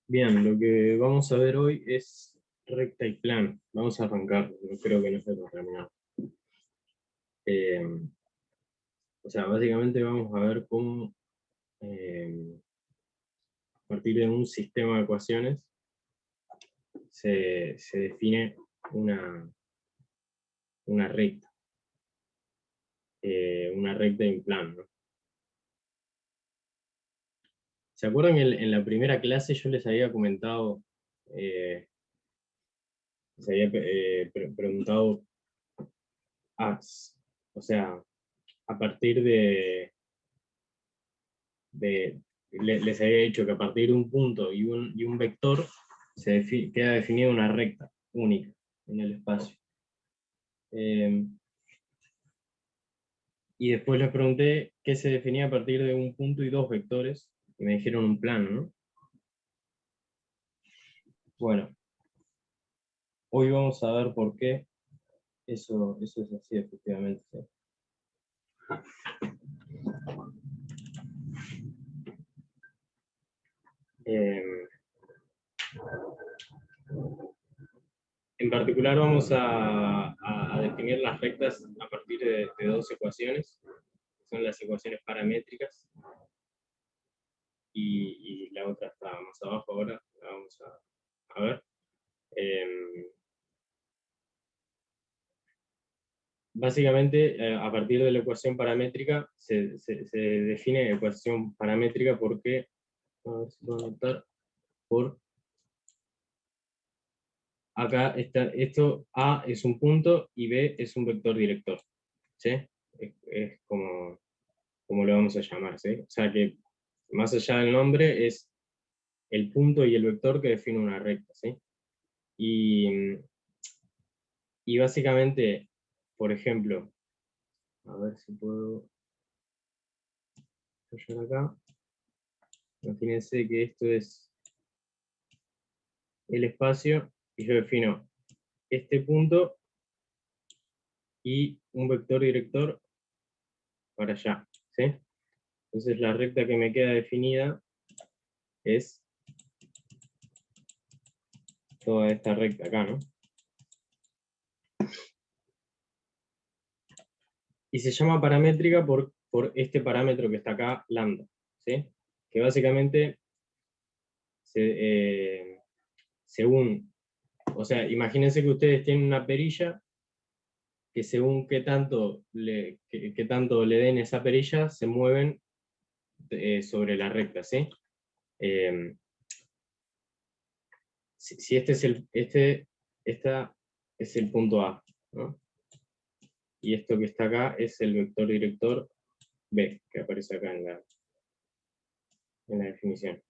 Bien, lo que vamos a ver hoy es recta y plano. Vamos a arrancar, no creo que no esté terminado. Eh, o sea, básicamente vamos a ver cómo, a partir de un sistema de ecuaciones, se define una, una recta. Una recta y un plano, ¿no? ¿Se acuerdan que en la primera clase yo les había comentado, les había preguntado, ah, o sea, a partir les había dicho que a partir de un punto y un vector queda definida una recta única en el espacio. Y después les pregunté qué se definía a partir de un punto y dos vectores, y me dijeron un plano, ¿no? Bueno, hoy vamos a ver por qué eso es así, efectivamente. ¿Sí? Eh, en particular vamos a definir las rectas a partir de dos ecuaciones, que son las ecuaciones paramétricas, y la otra está más abajo ahora, la vamos a ver. Básicamente, a partir de la ecuación paramétrica, se define ecuación paramétrica porque, a ver si puedo anotar, por acá está, esto A es un punto y B es un vector director, ¿sí? Es como lo vamos a llamar, ¿sí? O sea que, más allá del nombre, es el punto y el vector que define una recta, ¿sí? Y básicamente, por ejemplo, a ver si puedo hallar acá. Imagínense que esto es el espacio y yo defino este punto y un vector director para allá, ¿sí? Entonces la recta que me queda definida es toda esta recta acá, ¿no? Y se llama paramétrica por este parámetro que está acá, lambda, ¿sí? Que básicamente, según, o sea, imagínense que ustedes tienen una perilla que según qué tanto le den esa perilla, se mueven sobre la recta, ¿sí? Si esta es el punto A, ¿no? Y esto que está acá es el vector director B, que aparece acá en la definición.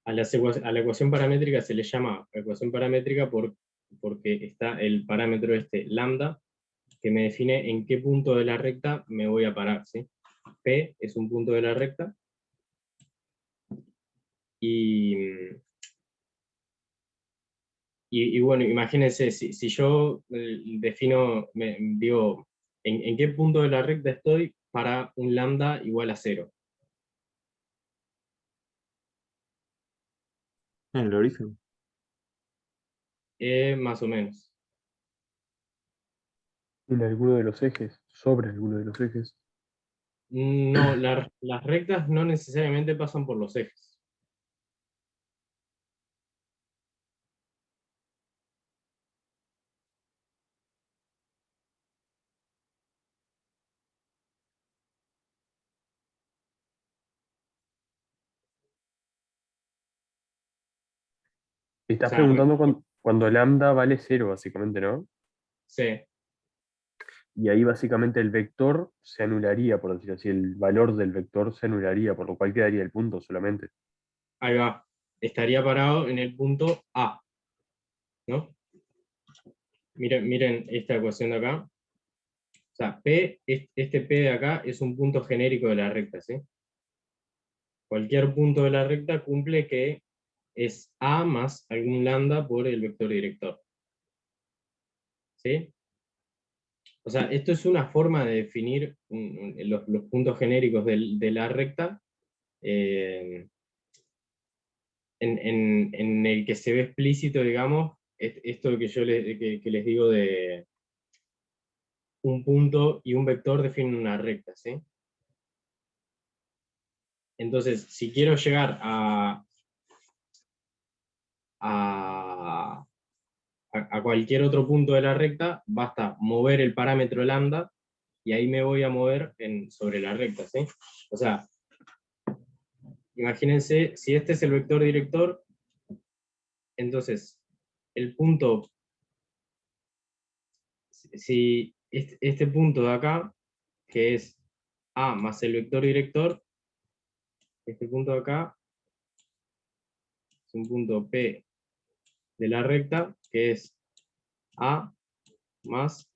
A la ecuación paramétrica se le llama ecuación paramétrica porque está el parámetro lambda, que me define en qué punto de la recta me voy a parar, ¿sí? P es un punto de la recta, y, y bueno, imagínense, si yo defino, digo, en qué punto de la recta estoy para un lambda igual a 0. En el origen. Más o menos. En alguno de los ejes, sobre alguno de los ejes. No, las rectas no necesariamente pasan por los ejes. O Estás sea, preguntando cuando lambda vale cero, básicamente, ¿no? sí, Y ahí básicamente el vector se anularía, por decir así, el valor del vector se anularía, por lo cual quedaría el punto solamente. ahí va. Estaría parado en el punto A, ¿no? Miren esta ecuación de acá. O sea, P, este P de acá es un punto genérico de la recta, ¿sí? Cualquier punto de la recta cumple que es A más algún lambda por el vector director, ¿sí? O sea, esto es una forma de definir los puntos genéricos de la recta, eh, en el que se ve explícito, digamos, esto que yo que les digo de un punto y un vector definen una recta, ¿sí? Entonces, si quiero llegar a cualquier otro punto de la recta, basta mover el parámetro lambda, y ahí me voy a mover sobre la recta, ¿sí? O sea, imagínense, si este es el vector director, entonces, el punto, si este punto de acá, que es A más el vector director, este punto de acá es un punto P de la recta, que es A más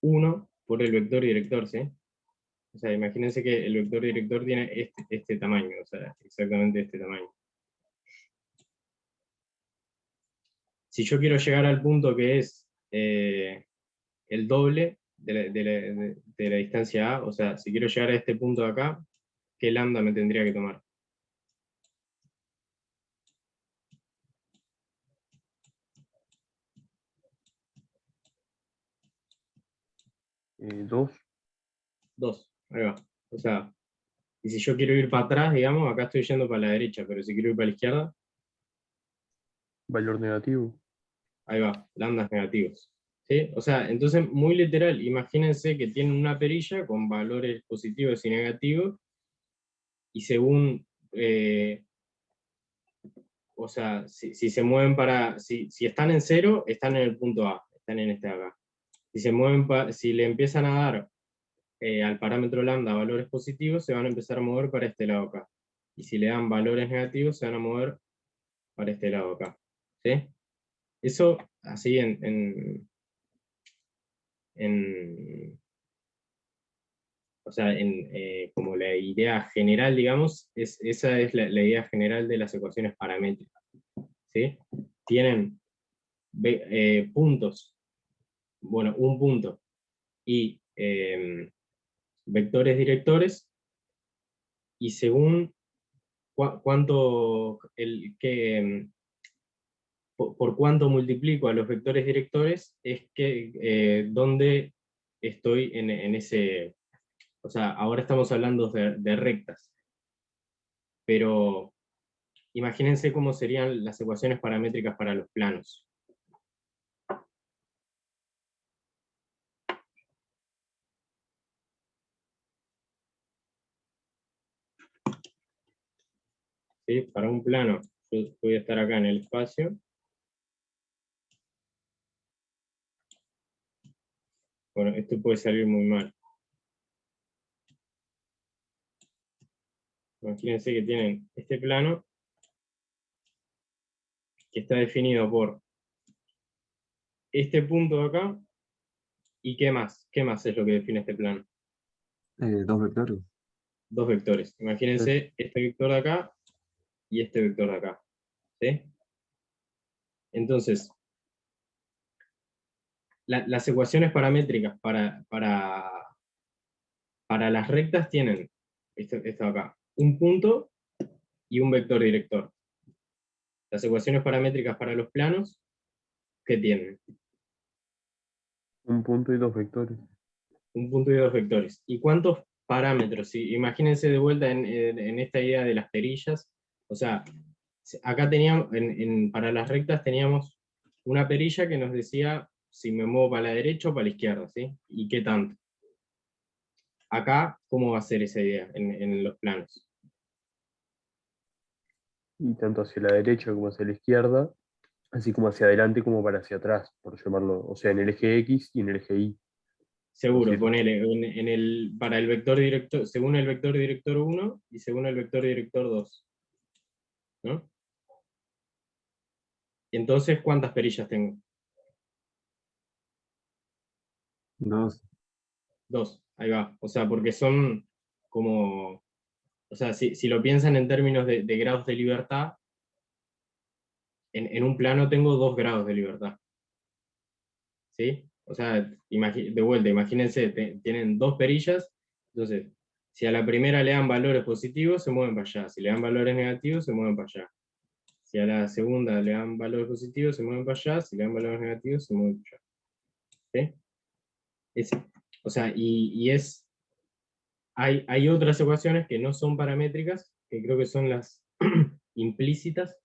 1 por el vector director, ¿sí? O sea, imagínense que el vector director tiene este tamaño, o sea, exactamente este tamaño. Si yo quiero llegar al punto que es el doble de la distancia A, o sea, si quiero llegar a este punto de acá, ¿qué lambda me tendría que tomar? ¿2? 2, ahí va. O sea, y si yo quiero ir para atrás, digamos, acá estoy yendo para la derecha, pero si quiero ir para la izquierda, Valor negativo. ahí va, lambdas negativos. ¿Sí? O sea, entonces, muy literal, imagínense que tienen una perilla con valores positivos y negativos, y según, o sea, si se mueven si están en cero, están en el punto A, están en este de acá. Si se mueven, si le empiezan a dar al parámetro lambda valores positivos, se van a empezar a mover para este lado acá. Y si le dan valores negativos, se van a mover para este lado acá. ¿Sí? Eso, así o sea, como la idea general, digamos, esa es la idea general de las ecuaciones paramétricas. ¿Sí? Tienen puntos, bueno, un punto, y vectores directores, y según cuánto, por cuánto multiplico a los vectores directores, es que dónde estoy en ese, o sea, ahora estamos hablando de rectas, pero imagínense cómo serían las ecuaciones paramétricas para los planos. ¿Sí? Para un plano, yo voy a estar acá en el espacio. Bueno, esto puede salir muy mal. Imagínense que tienen este plano que está definido por este punto de acá, y ¿qué más? ¿Qué más es lo que define este plano? Dos vectores. Dos vectores. Sí. Imagínense este vector de acá y este vector de acá. ¿Sí? Entonces, las ecuaciones paramétricas para las rectas tienen esto de acá, un punto y un vector director. Las ecuaciones paramétricas para los planos, ¿qué tienen? Un punto y dos vectores. Un punto y dos vectores. ¿Y cuántos parámetros? Imagínense de vuelta en esta idea de las perillas. O sea, acá teníamos, para las rectas teníamos una perilla que nos decía si me muevo para la derecha o para la izquierda, ¿sí? Y qué tanto. Acá, ¿cómo va a ser esa idea en los planos? Y tanto hacia la derecha como hacia la izquierda, así como hacia adelante como para hacia atrás, por llamarlo. O sea, en el eje X y en el eje Y. Seguro, Así. ponele, para el vector director, según el vector director 1 y según el vector director 2. ¿No? Y entonces, ¿cuántas perillas tengo? Dos. Dos, ahí va. O sea, porque son como, o sea, si lo piensan en términos de grados de libertad, en un plano tengo 2 grados de libertad. ¿Sí? O sea, de vuelta, imagínense, tienen dos perillas, entonces Si a la primera le dan valores positivos, se mueven para allá. Si le dan valores negativos, se mueven para allá. Si a la segunda le dan valores positivos, se mueven para allá. Si le dan valores negativos, se mueven para allá. ¿Sí? O sea, hay otras ecuaciones que no son paramétricas, que creo que son las implícitas,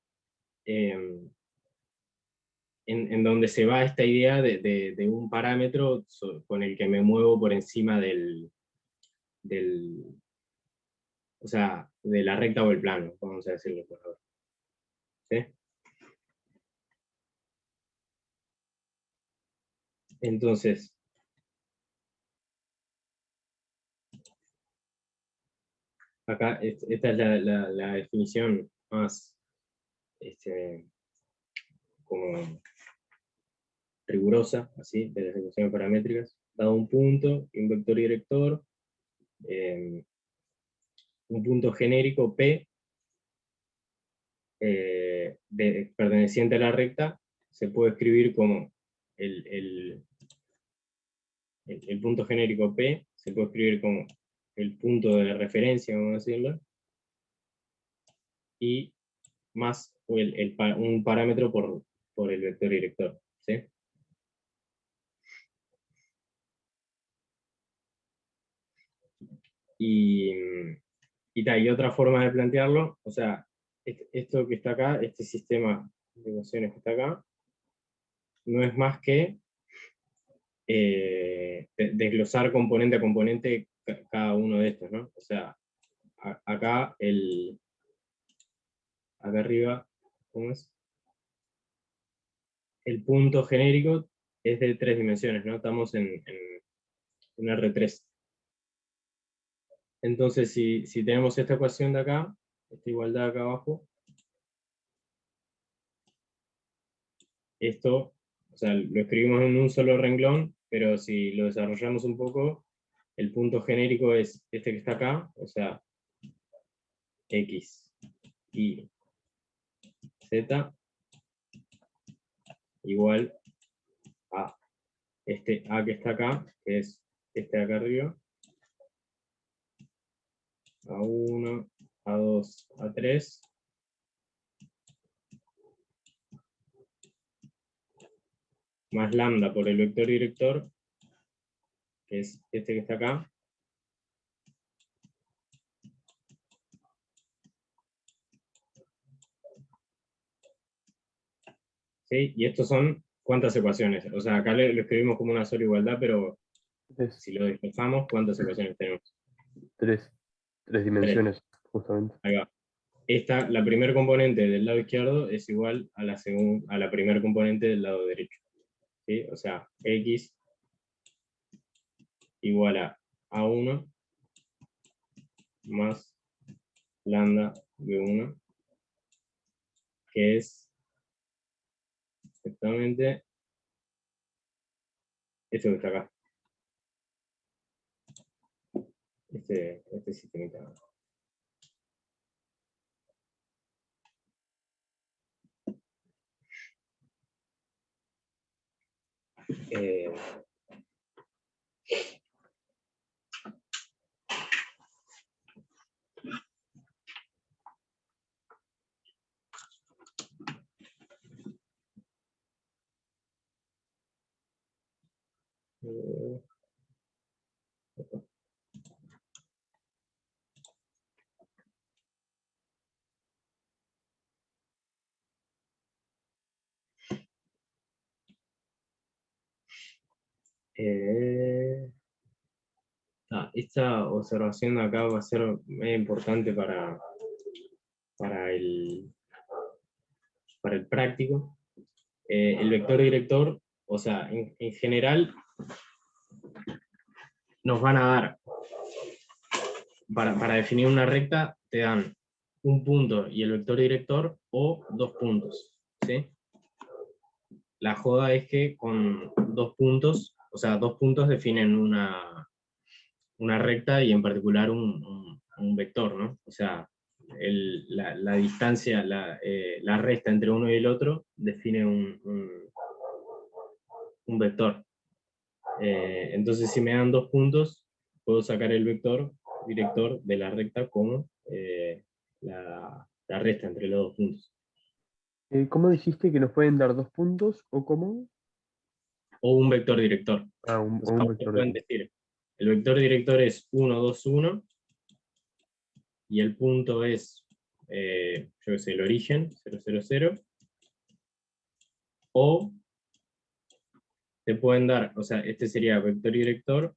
en donde se va esta idea de un parámetro con el que me muevo por encima o sea, de la recta o el plano, vamos a decirlo por ahora. ¿Sí? Entonces, acá esta es la definición más como rigurosa, así, de las ecuaciones paramétricas. Dado un punto y un vector director, un punto genérico P, perteneciente a la recta, se puede escribir como el punto genérico P, se puede escribir como el punto de referencia, vamos a decirlo, y más un parámetro por el vector director. ¿Sí? Y otra forma de plantearlo, o sea, esto que está acá, este sistema de ecuaciones que está acá, no es más que desglosar componente a componente cada uno de estos, ¿no? O sea, acá acá arriba, ¿cómo es? El punto genérico es de 3 dimensiones, ¿no? Estamos en R3. Entonces, si tenemos esta ecuación de acá, esta igualdad acá abajo, esto, o sea, lo escribimos en un solo renglón, pero si lo desarrollamos un poco, el punto genérico es este que está acá, o sea, X, Y, Z, igual a este A que está acá, que es este de acá arriba, A1, A2, A3, más lambda por el vector director, que es este que está acá, ¿sí? Y estos son, ¿cuántas ecuaciones? O sea, acá lo escribimos como una sola igualdad, pero si lo desglosamos, ¿cuántas ecuaciones tenemos? Tres 3. dimensiones, justamente. Ahí va. La primer componente del lado izquierdo es igual a la primer componente del lado derecho. ¿Sí? O sea, X igual a A1 más lambda B1, que es exactamente esto que está acá. Este sistema. Eh, esta observación de acá va a ser muy importante para el práctico. El vector director, o sea, en general, nos van a dar, para definir una recta, te dan un punto y el vector director o 2 puntos. ¿Sí? La joda es que con 2 puntos, o sea, 2 puntos definen una recta y en particular un vector, ¿no? O sea, la distancia, la resta entre uno y el otro define un vector. Entonces, si me dan 2 puntos, puedo sacar el vector director de la recta como la resta entre los dos puntos. ¿Cómo dijiste que nos pueden dar 2 puntos o cómo? O un vector director. Ah, O un sea, ustedes vector pueden director. decir, el vector director es 1, 2, 1, y el punto es, yo qué sé, el origen, 0, 0, 0, o te pueden dar, o sea, este sería vector director,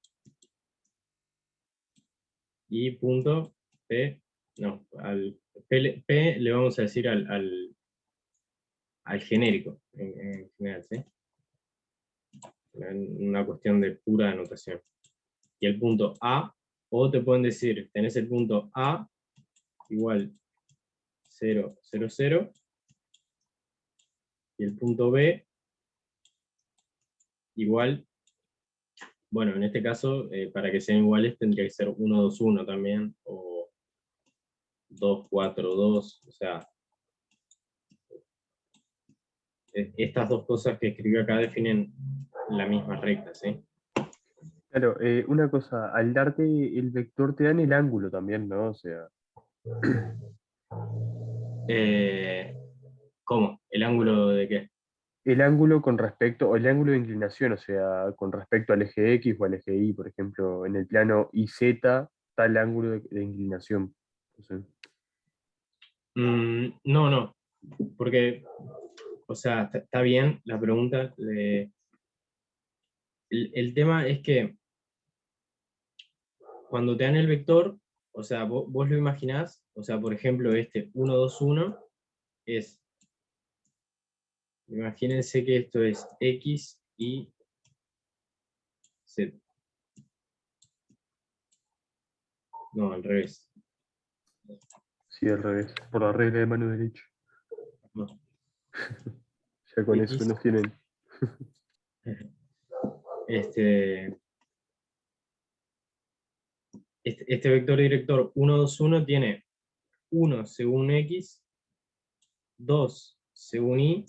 y punto P, no, al P le vamos a decir al genérico, en general, ¿sí? Una cuestión de pura anotación. Y el punto A, o te pueden decir, tenés el punto A igual 0, 0, 0, y el punto B igual, bueno, en este caso, para que sean iguales tendría que ser 1, 2, 1 también, o 2, 4, 2, o sea, estas dos cosas que escribió acá definen la misma recta, ¿sí? Claro, una cosa, al darte el vector te dan el ángulo también, ¿no? O sea, ¿Cómo? ¿El ángulo de qué? el ángulo con respecto, o el ángulo de inclinación, o sea, con respecto al eje X o al eje Y, por ejemplo, en el plano IZ está el ángulo de inclinación. Entonces, No, no, porque, o sea, está bien la pregunta. El tema es que cuando te dan el vector, o sea, vos lo imaginás, o sea, por ejemplo, este 1, 2, 1 es, imagínense que esto es X y Z. No, al revés. sí, al revés, por la regla de mano derecha. No. Ya con eso X, nos tienen. este, este vector director 1, 2, 1 tiene 1 según X, 2 según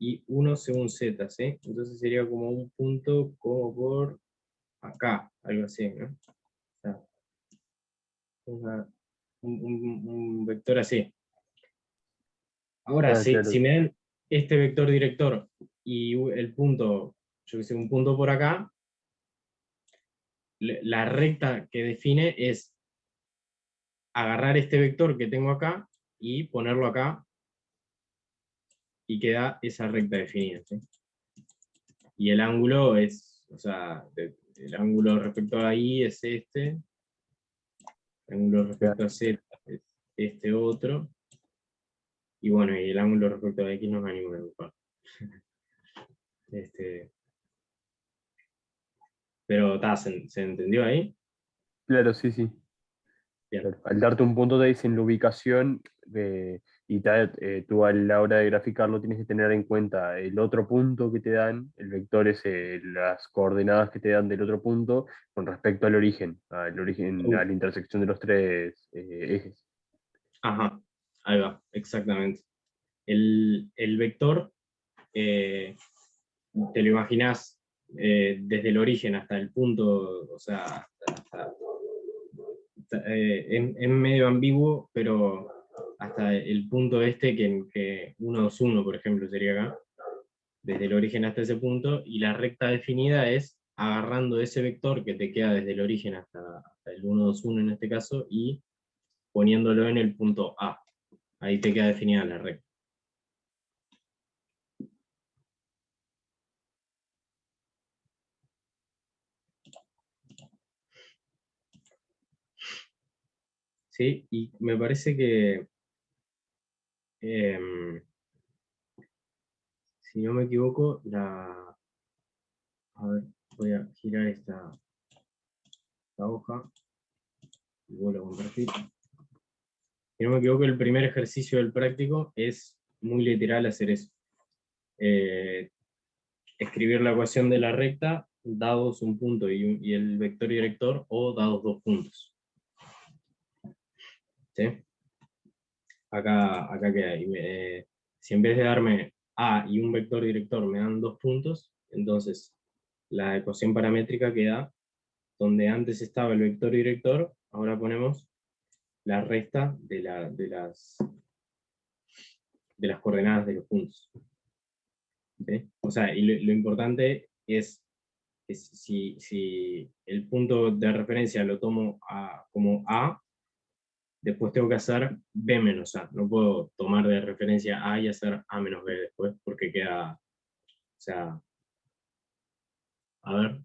y 1 según Z, ¿sí? Entonces sería como un punto como por acá, algo así, ¿no? O sea, un vector así. Ahora, Ah, si claro. me dan este vector director y el punto, yo que sé, un punto por acá, la recta que define es agarrar este vector que tengo acá y ponerlo acá, y queda esa recta definida, ¿sí? Y el ángulo es, o sea, el ángulo respecto a I es este, el ángulo respecto a Z es este otro, y bueno, y el ángulo respecto a X no es ninguna dibujar. Pero, ¿se entendió ahí? Claro, sí, sí. Bien. Claro. Al darte un punto te dicen la ubicación y tú a la hora de graficarlo tienes que tener en cuenta el otro punto que te dan, el vector es las coordenadas que te dan del otro punto con respecto al origen, a la intersección de los tres ejes. Ajá, ahí va, exactamente. El vector, eh, te lo imaginás desde el origen hasta el punto, o sea, es medio ambiguo, pero hasta el punto este que 1, 2, 1, por ejemplo, sería acá, desde el origen hasta ese punto, y la recta definida es agarrando ese vector que te queda desde el origen hasta el 1, 2, 1 en este caso, y poniéndolo en el punto A. Ahí te queda definida la recta. ¿Sí? Y me parece que, em, si no me equivoco, a ver, voy a girar esta hoja y vuelvo a compartir. Si no me equivoco, el primer ejercicio del práctico es muy literal hacer eso. Escribir la ecuación de la recta dados un punto y el vector director, o dados 2 puntos. ¿Sí? Acá queda. Si en vez de darme A y un vector director me dan 2 puntos, entonces la ecuación paramétrica queda donde antes estaba el vector director, ahora ponemos la resta de las coordenadas de los puntos. ¿Sí? O sea, y lo importante es que si el punto de referencia lo tomo como A, después tengo que hacer B menos A. No puedo tomar de referencia A y hacer A menos B después, porque queda, o sea, a ver.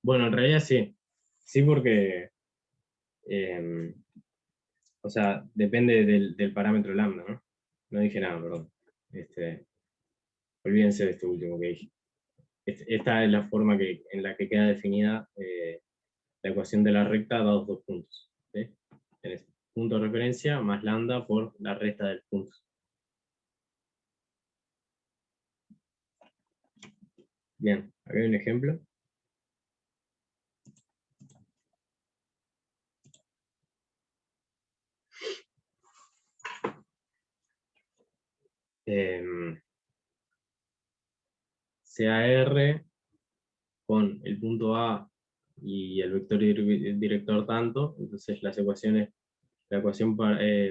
Bueno, en realidad sí. Sí, porque, o sea, depende del parámetro lambda, ¿no? No dije nada, perdón. Olvídense de esto último que dije. Esta es la forma en la que queda definida la ecuación de la recta dados dos puntos. ¿Sí? Tenés punto de referencia más lambda por la resta del punto. Bien, acá hay un ejemplo. CAR con el punto A y el vector director tanto, entonces la ecuación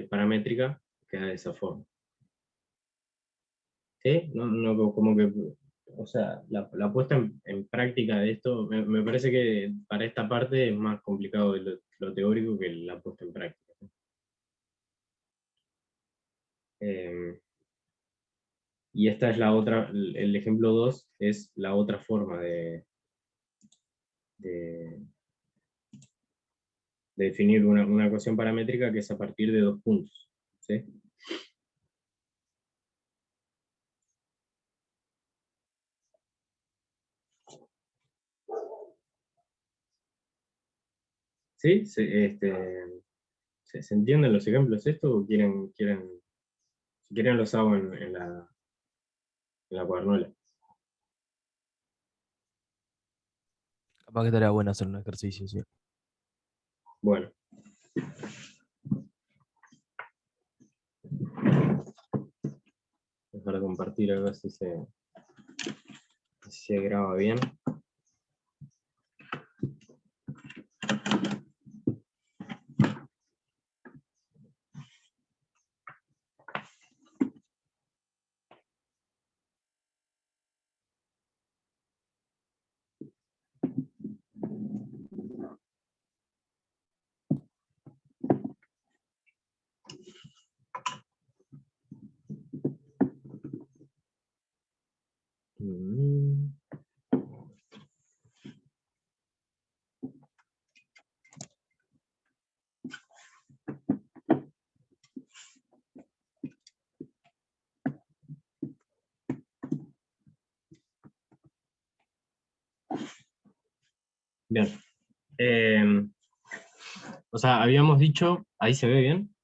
paramétrica queda de esa forma. ¿Sí? No, como que, o sea, la puesta en práctica de esto, me parece que para esta parte es más complicado lo teórico que la puesta en práctica. Y esta es la otra, el ejemplo 2 es la otra forma de definir una ecuación paramétrica que es a partir de dos puntos. ¿Sí? ¿Sí? ¿Se entienden los ejemplos estos o si quieren los hago en la cuadernola? Capaz que estaría bueno hacer un ejercicio, sí. Bueno. Dejar de compartir a ver si se graba bien. Mm. Bien. O sea, habíamos dicho, ahí se ve bien.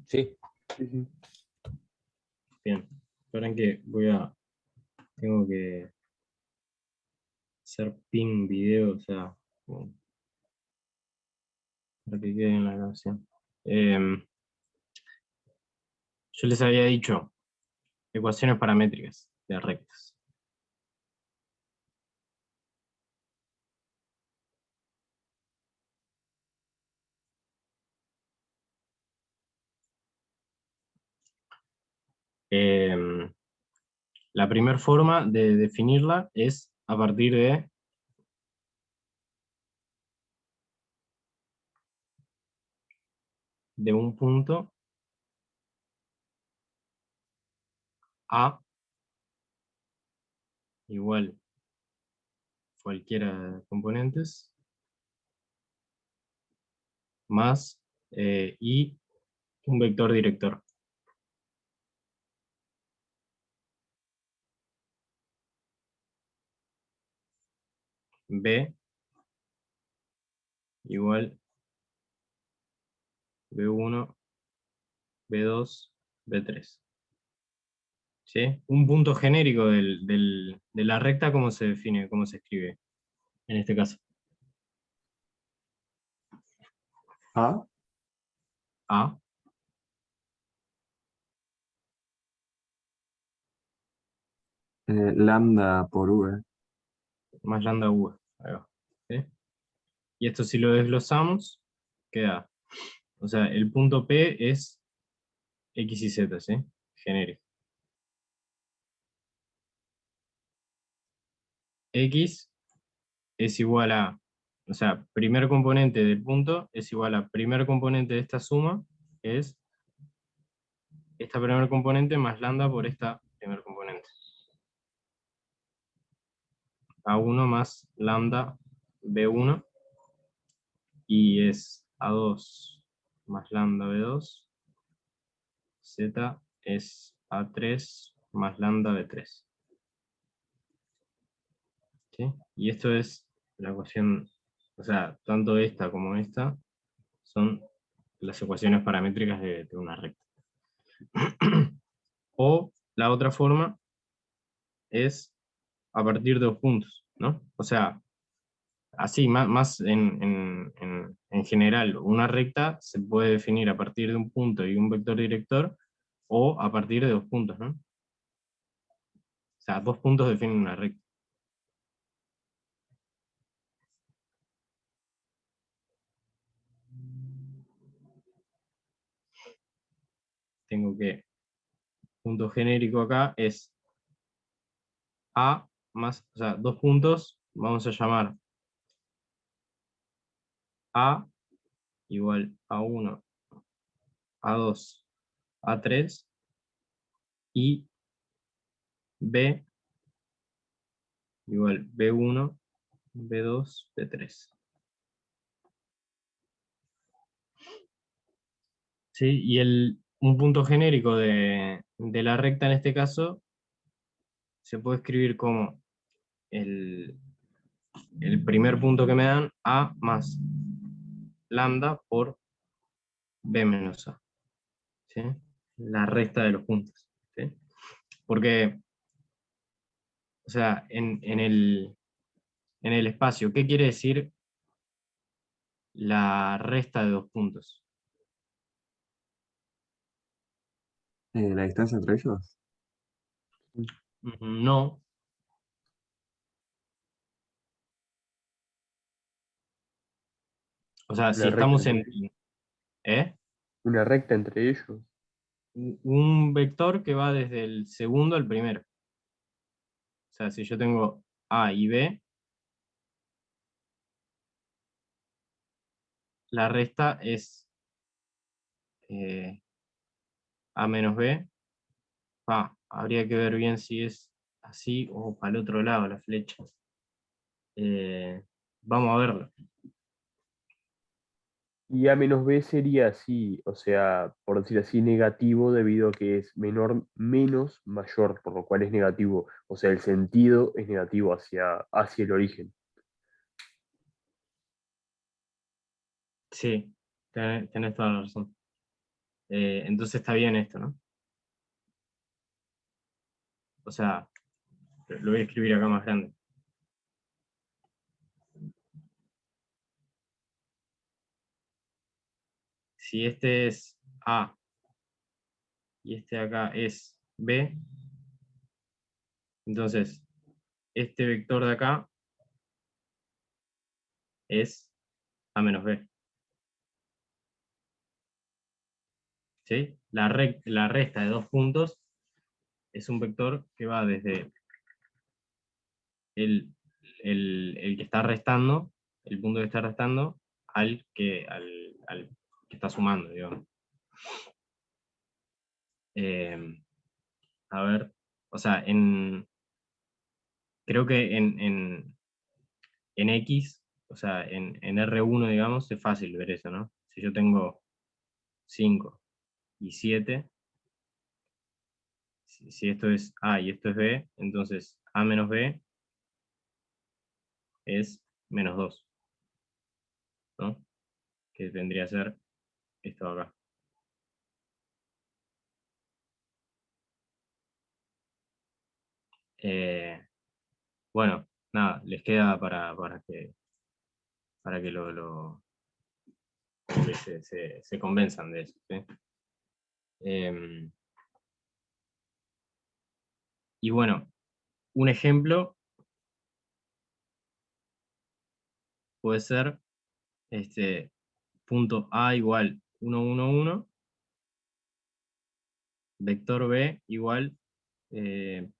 Sí. Sí, sí. Bien. Esperen que tengo que hacer ping video, o sea, para que quede en la grabación. Yo les había dicho ecuaciones paramétricas de rectas. La primera forma de definirla es a partir de un punto A igual cualquiera de componentes más y un vector director. B igual B1, B2, B3. ¿Sí? Un punto genérico de la recta, ¿cómo se define? ¿Cómo se escribe en este caso? A, A. Lambda por V. Más lambda v. Ahí va, ¿sí? Y esto si lo desglosamos, queda, o sea, el punto P es X y Z, ¿sí? Genérico. X es igual a, o sea, primer componente del punto es igual a primer componente de esta suma, es esta primer componente más lambda por esta primer componente. A1 más lambda B1, y es A2 más lambda B2, Z es A3 más lambda B3. ¿Sí? Y esto es la ecuación, o sea, tanto esta como esta son las ecuaciones paramétricas de una recta. O la otra forma es a partir de dos puntos, ¿no? O sea, así, más en general, una recta se puede definir a partir de un punto y un vector director, o a partir de dos puntos, ¿no? O sea, dos puntos definen una recta. Tengo que, punto genérico acá es A más, o sea, dos puntos, vamos a llamar A igual A1, A2, A3, y B igual B1, B2, B3. ¿Sí? Y un punto genérico de la recta en este caso se puede escribir como el primer punto que me dan, A más lambda por B menos A. ¿Sí? La resta de los puntos. ¿Sí? Porque, o sea, en el espacio, ¿qué quiere decir la resta de dos puntos? La distancia entre ellos. No. O sea, si Una recta estamos entre en... ellos. ¿Eh? Una recta entre ellos. Un vector que va desde el segundo al primero. O sea, si yo tengo A y B, la resta es A menos B. Habría que ver bien si es así o para el otro lado la flecha. Vamos a verlo. Y A menos B sería así, o sea, por decir así, negativo debido a que es menor menos mayor, por lo cual es negativo. O sea, el sentido es negativo hacia el origen. Sí, tenés toda la razón. Entonces está bien esto, ¿no? O sea, lo voy a escribir acá más grande. Si este es A y este de acá es B, entonces este vector de acá es A menos B. ¿Sí? La resta de dos puntos es un vector que va desde el que está restando, el punto que está restando, al que está sumando, digamos. A ver, o sea, creo que en X, o sea, en R1, digamos, es fácil ver eso, ¿no? Si yo tengo 5 y 7, si esto es A y esto es B, entonces A menos B es menos 2, ¿no? Que vendría a ser esto de acá. Bueno, nada, les queda para que que se convenzan de eso, ¿sí? Y bueno, un ejemplo puede ser punto A igual 1, 1, 1, vector B igual 1,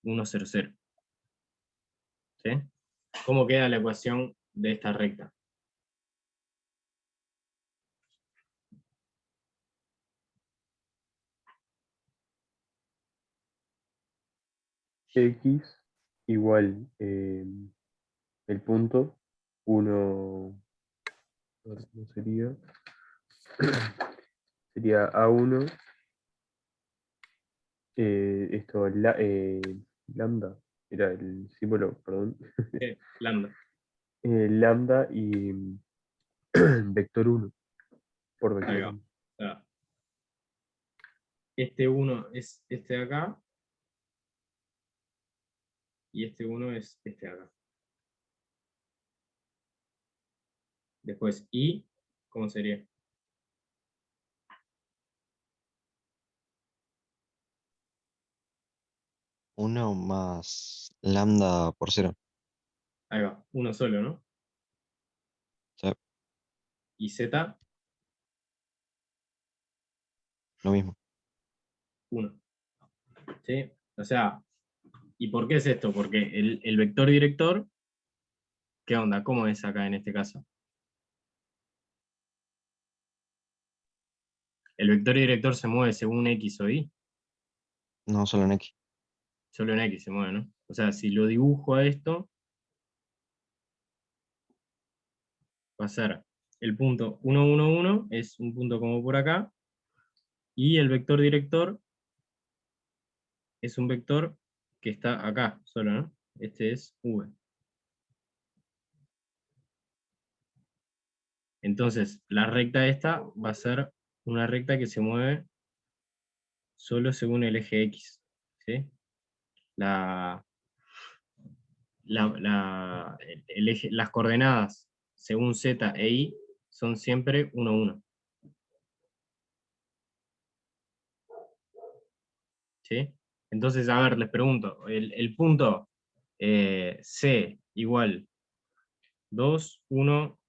0, 0. ¿Sí? ¿Cómo queda la ecuación de esta recta? X igual el punto 1, ¿cómo sería? Sería A1, lambda, era el símbolo, perdón, Lambda. lambda y vector 1 por Ahí vector va. 1. Ah. Este 1 es este de acá, y este 1 es este de acá. Después, y, ¿cómo sería? Uno más lambda por 0. Ahí va, uno solo, ¿no? Sí, Y z, lo mismo. 1. ¿Sí? O sea, ¿y por qué es esto? Porque el vector director, ¿qué onda? ¿Cómo es acá en este caso? El vector director se mueve según X o Y, No solo en X. solo en X se mueve, ¿no? O sea, si lo dibujo a esto, va a ser el punto 1, 1, 1, es un punto como por acá, y el vector director es un vector que está acá solo, ¿no? Este es V. Entonces, la recta esta va a ser una recta que se mueve solo según el eje X, ¿sí? Las coordenadas según Z e Y son siempre 1, 1. ¿Sí? Entonces, a ver, les pregunto, el punto C igual 2, 1,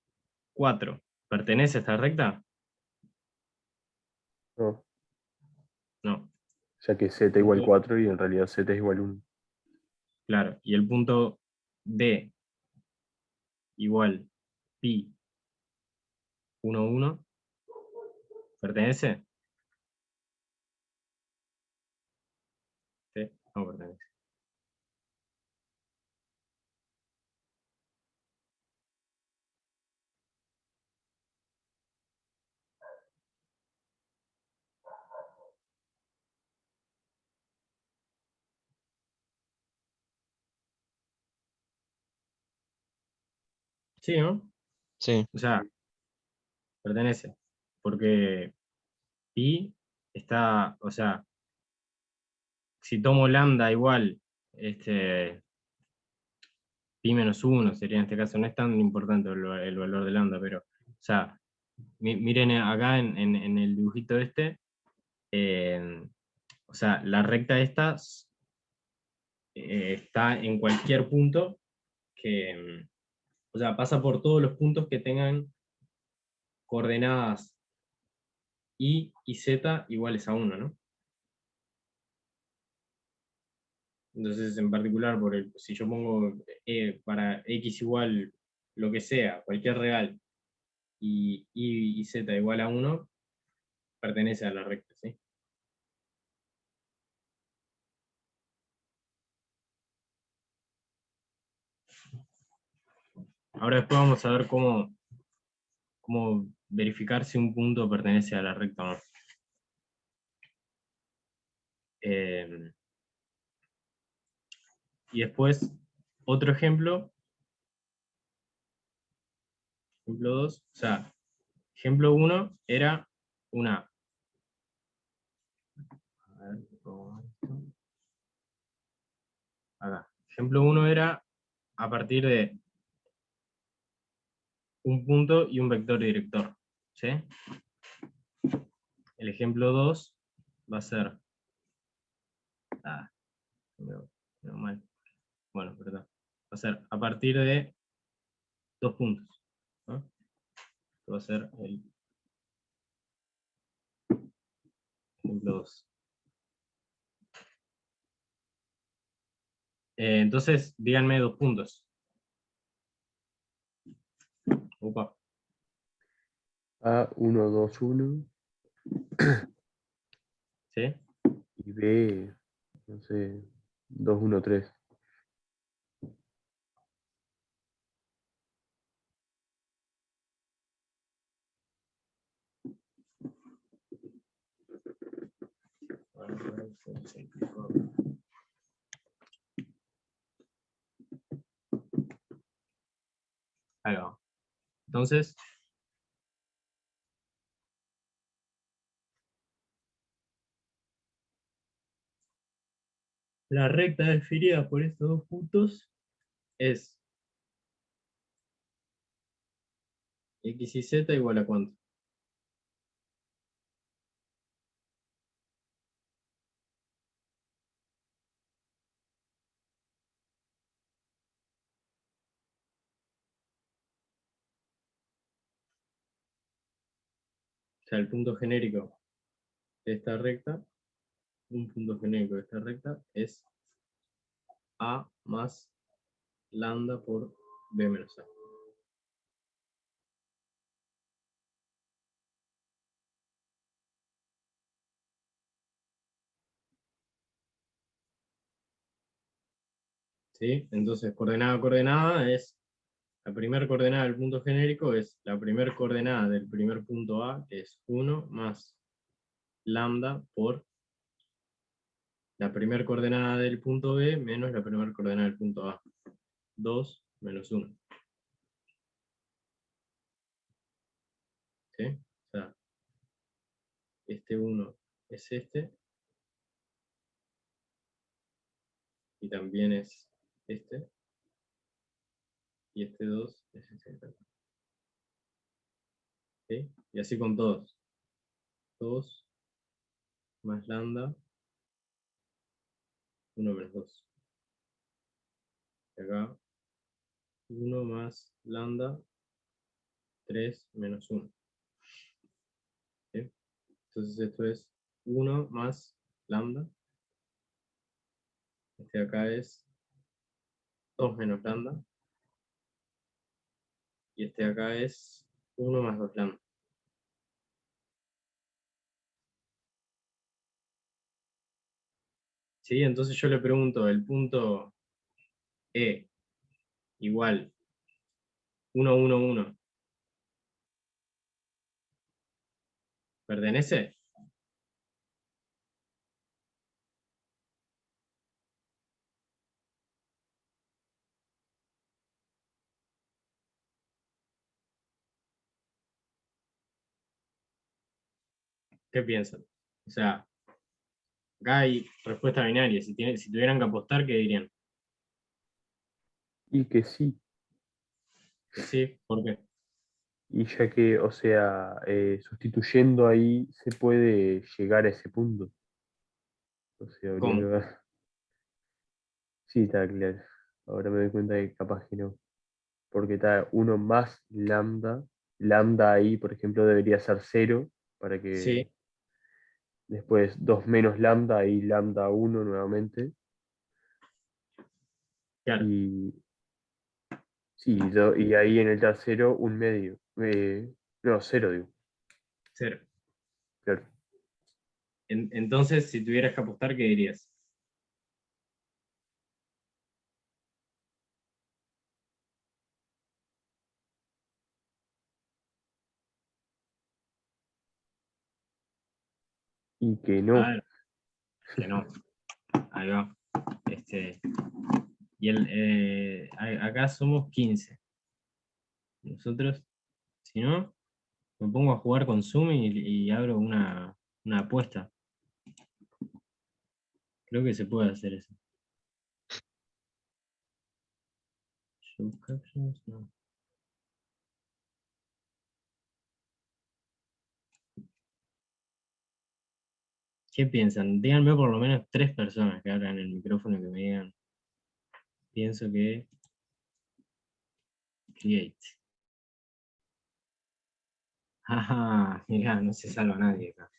4, ¿pertenece a esta recta? No, No. ya que z igual 4 y en realidad z es igual 1. Claro, y el punto D igual pi 1, 1, ¿pertenece? Sí, no pertenece. Sí, ¿no? Sí, O sea, pertenece. Porque pi está, o sea, si tomo lambda igual, pi menos 1 sería en este caso, no es tan importante el valor de lambda, pero, o sea, miren acá en el dibujito este, o sea, la recta esta está en cualquier punto que, o sea, pasa por todos los puntos que tengan coordenadas y z iguales a 1, ¿no? Entonces, en particular, si yo pongo para x igual lo que sea, cualquier real, y z igual a 1, pertenece a la recta, ¿sí? Ahora después vamos a ver cómo verificar si un punto pertenece a la recta o no. Y después, otro ejemplo 2, o sea, ejemplo 1 era una... A ver, acá. Ejemplo 1 era a partir de un punto y un vector director, ¿sí? El ejemplo 2 va a ser Ah, me veo mal. Bueno, perdón. Va a ser a partir de 2 puntos, ¿no? Esto va a ser el ejemplo 2. Entonces, díganme 2 puntos. Opa. A, 1, 2, 1. ¿Sí? Y B, no sé, 2, 1, 3. Ahí va. Entonces, la recta definida por estos 2 puntos es x y z igual a ¿cuánto? O sea, el punto genérico de esta recta, un punto genérico de esta recta es a más lambda por b menos a. ¿Sí? Entonces, coordenada a coordenada es, la primera coordenada del punto genérico es la primera coordenada del primer punto A, que es 1 más lambda por la primera coordenada del punto B menos la primera coordenada del punto A. 2 menos 1. ¿Sí? O sea, este 1 es este, y también es este, y este 2 es este. ¿Sí? Y así con todos. 2 más lambda, 1 menos 2. Y acá, 1 más lambda, 3 menos 1. ¿Sí? Entonces esto es 1 más lambda. Este de acá es 2 menos lambda. Y este de acá es 1 más 2 lambda. ¿Sí? Entonces yo le pregunto, el punto E igual 1, 1, 1, ¿pertenece? ¿Qué piensan? O sea, acá hay respuesta binaria. Si tuvieran que apostar, ¿qué dirían? Y que sí. Que sí, ¿por qué? Y ya que, o sea, sustituyendo ahí se puede llegar a ese punto. O sea, habría que ¿Cómo? ver. Sí, está claro. Ahora me doy cuenta que capaz que no. Porque está 1 más lambda. Lambda ahí, por ejemplo, debería ser 0 para que Sí, después 2 menos lambda y lambda 1 nuevamente. claro, Y sí, y ahí en el tercero un medio. No, 0 digo. 0. Claro. Entonces, si tuvieras que apostar, ¿qué dirías? Y que A no. ver, que no. Ahí va. Y acá somos 15. Nosotros, si no, me pongo a jugar con Zoom y abro una apuesta. Creo que se puede hacer eso. Show captions, no. ¿Qué piensan? Díganme por lo menos 3 personas que abran el micrófono y que me digan. Pienso que create. Ajá, mirá, no se salva nadie acá.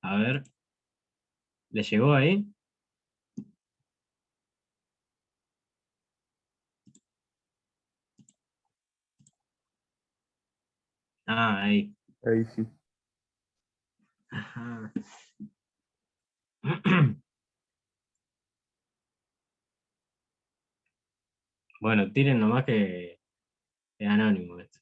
A ver, ¿le llegó ahí? Ah, ahí. Ahí sí. Ajá. Bueno, tiren nomás que es anónimo esto.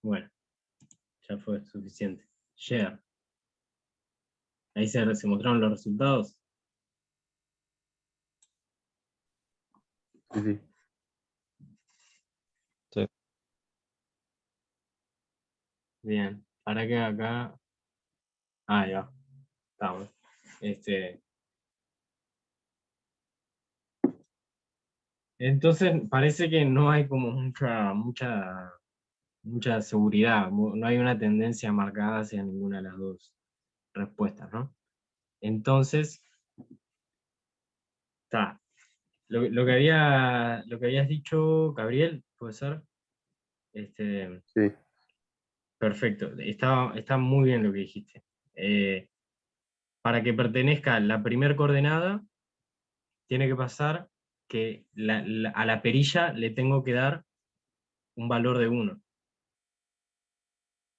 Bueno, ya fue suficiente. Share. Ahí se mostraron los resultados. Sí, sí. Sí. Bien. ¿Para qué acá? Ah, ya. Estamos. Entonces parece que no hay como mucha seguridad, no hay una tendencia marcada hacia ninguna de las dos respuestas, ¿no? Entonces, está. Lo que habías dicho, Gabriel, puede ser. Sí. Perfecto. Está muy bien lo que dijiste. Para que pertenezca la primer coordenada, tiene que pasar que a la perilla le tengo que dar un valor de 1.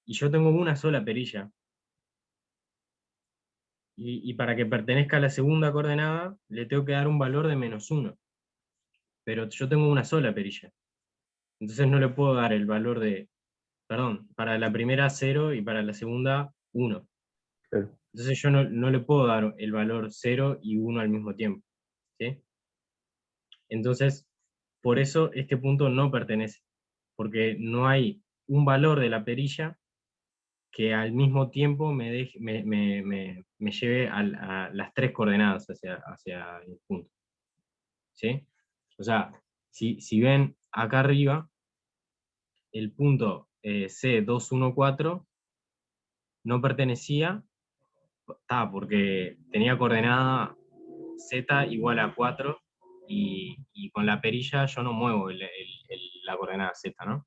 Y yo tengo una sola perilla. Y para que pertenezca a la segunda coordenada, le tengo que dar un valor de -1. Pero yo tengo una sola perilla. Entonces no le puedo dar el valor de, perdón, para la primera 0 y para la segunda 1. Claro. Entonces yo no le puedo dar el valor 0 y 1 al mismo tiempo. ¿Sí? Entonces, por eso este punto no pertenece. Porque no hay un valor de la perilla que al mismo tiempo me lleve a las 3 coordenadas hacia el punto. ¿Sí? O sea, si ven acá arriba, el punto C214 no pertenecía, porque tenía coordenada Z igual a 4 y con la perilla yo no muevo la coordenada Z, ¿no?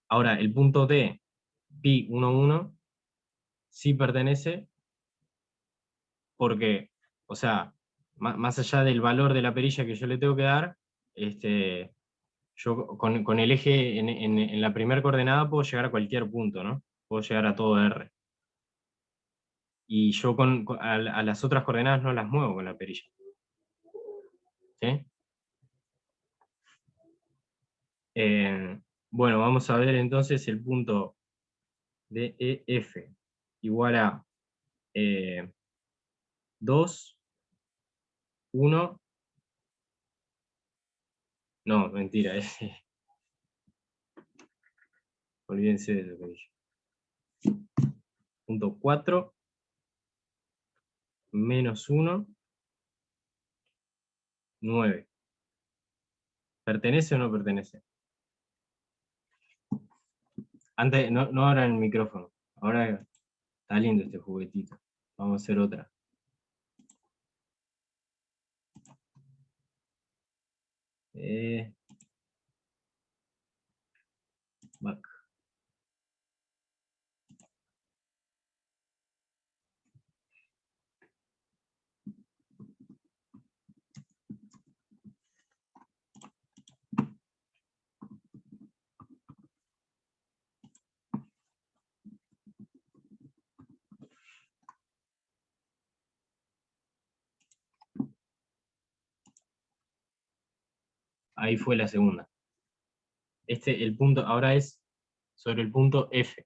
Ahora, el punto D, pi 11, sí pertenece porque, o sea, más allá del valor de la perilla que yo le tengo que dar, yo con el eje en la primera coordenada puedo llegar a cualquier punto, ¿no? Puedo llegar a todo R. Y yo a las otras coordenadas no las muevo con la perilla. ¿Sí? Bueno, vamos a ver entonces el punto de EF igual a 2, 1, no, mentira, olvídense de lo que dije. Punto 4, -1, 9. ¿Pertenece o no pertenece? Antes, no abran el micrófono. Ahora está lindo este juguetito. Vamos a hacer otra. Back. ahí fue la segunda. El punto ahora es sobre el punto F.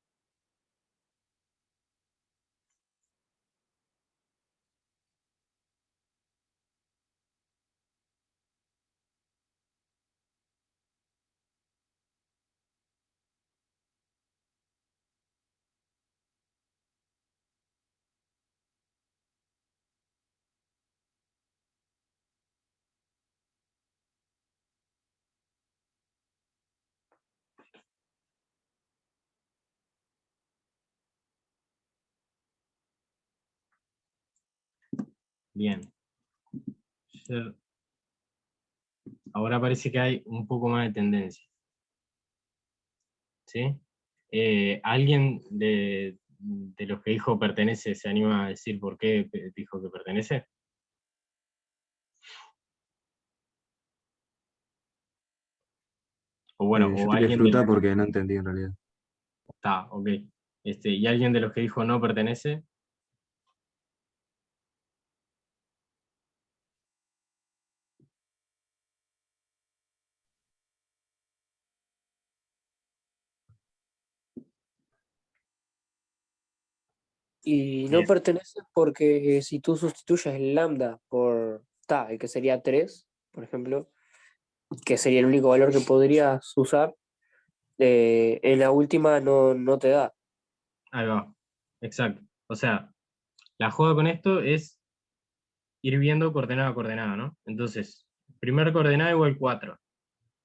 Bien. Ahora parece que hay un poco más de tendencia. ¿Sí? ¿Alguien de los que dijo pertenece se anima a decir por qué dijo que pertenece? O bueno, Yo o tiré alguien de fruta los porque no entendí en realidad. Está, ok. ¿Y alguien de los que dijo no pertenece? Y no Bien. pertenece porque si tú sustituyes el lambda por ta, el que sería 3 por ejemplo, que sería el único valor que podrías usar, en la última no te da. Ahí va. Exacto. O sea, la joda con esto es ir viendo coordenada a coordenada, ¿no? Entonces, primer coordenada igual 4,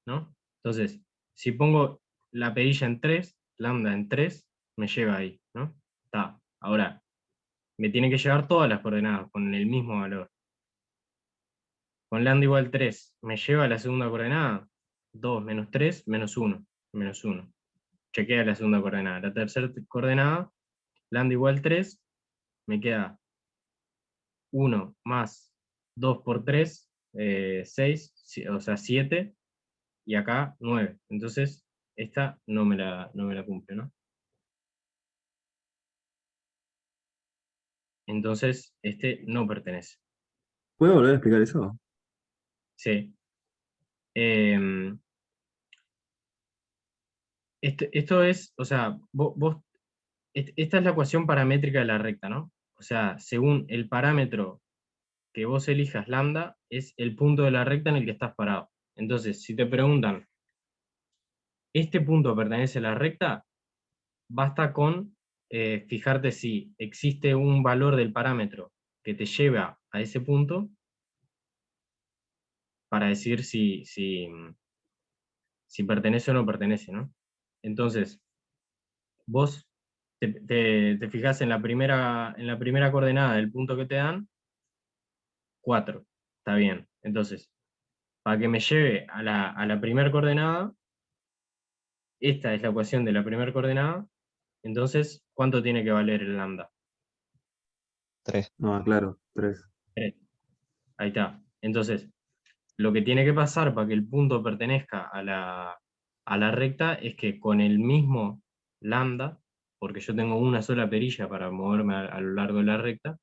¿no? Entonces, si pongo la perilla en 3, lambda en 3, me lleva ahí, ¿no? Está. Ahora, me tiene que llevar todas las coordenadas con el mismo valor. Con lambda igual 3, me lleva a la segunda coordenada, 2 menos 3, menos 1, menos 1. Chequea la segunda coordenada. La tercera coordenada, lambda igual 3, me queda 1 más 2 por 3, 6, o sea 7, y acá 9. Entonces, esta no me la cumple, ¿no? Entonces, este no pertenece. ¿Puedo volver a explicar eso? Sí. Em, esto es, o sea, esta es la ecuación paramétrica de la recta, ¿no? O sea, según el parámetro que vos elijas lambda, es el punto de la recta en el que estás parado. Entonces, si te preguntan, ¿este punto pertenece a la recta? Basta con fijarte si existe un valor del parámetro que te lleva a ese punto para decir si pertenece o no pertenece, ¿no? Entonces, vos te fijás en la primera coordenada del punto que te dan, 4, está bien. Entonces, para que me lleve a la primera coordenada, esta es la ecuación de la primera coordenada, entonces, ¿cuánto tiene que valer el lambda? 3. No, claro, 3. 3. Ahí está. Entonces, lo que tiene que pasar para que el punto pertenezca a la recta es que con el mismo lambda, porque yo tengo una sola perilla para moverme a lo largo de la recta,